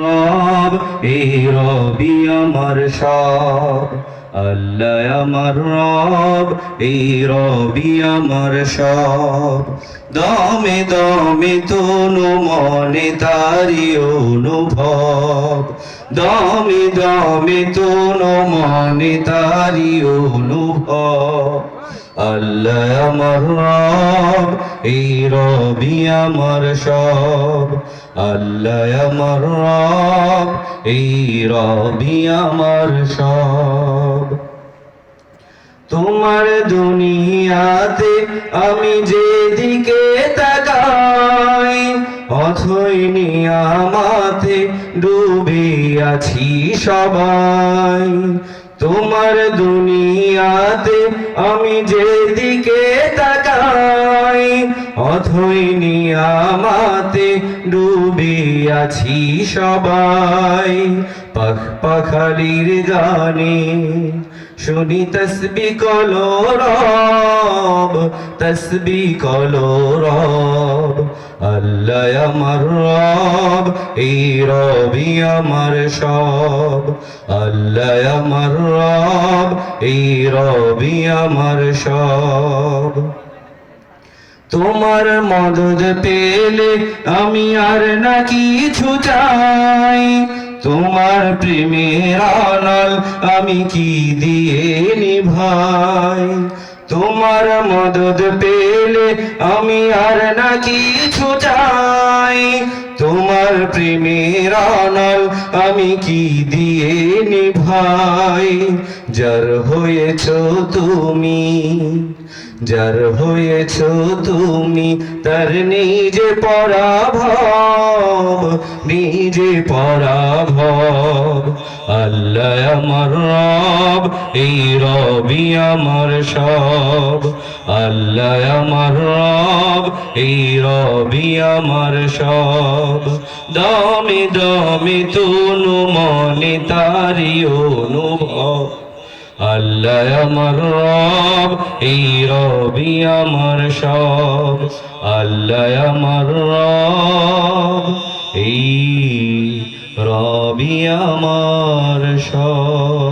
রব এই রবি আমার সব, আল্লাহ আমার রব এই রবি আমার সব। দমে দমে তনু মনে তারি অনুভব, দমে দমে তনু মনে তারি অনুভব। আল্লাহ আমার রব এই রবি আমার সব, আল্লাহ আমার রব এই রবি আমার সব। তোমার দুনিয়াতে আমি যেদিকে তাকাই, অথই নিয়ামতে ডুবে আছি সবাই। তোমার দুনিয়াতে আমি যেদিকে তাকাই, অথই নিয়ামতে ডুবে আছি সবাই। পাখ পাখালির গানে শুনি তসবি কলো রব, তসবি কলো রব। আল্লাহ আমার রব এই রবি আমার সব, আল্লাহ আমার রব এই রবি আমার সব। তোমার মদদ পেলে আমি আর না কিছু চাই, তোমার প্রেমের আনাল আমি কি দিয়ে নিভাই। তোমার মদদ পেলে আমি আর না কিছু চাই, তোমার প্রেমের আনাল আমি কি দিয়ে নিভাই। যার হয়েছ তুমি, যার হয়েছ তুমি, তার নিজে পরাভব, নিজে পরাভব। আল্লাহ আমার রব এই রবি আমার সব, আল্লাহ আমার রব এই রবি আমার সব। দমে দমে তনু মনে তারি অনুভব। আল্লাহ আমার রব এই রবি আমার সব, আল্লাহ আমার রব এই রবি আমার সব।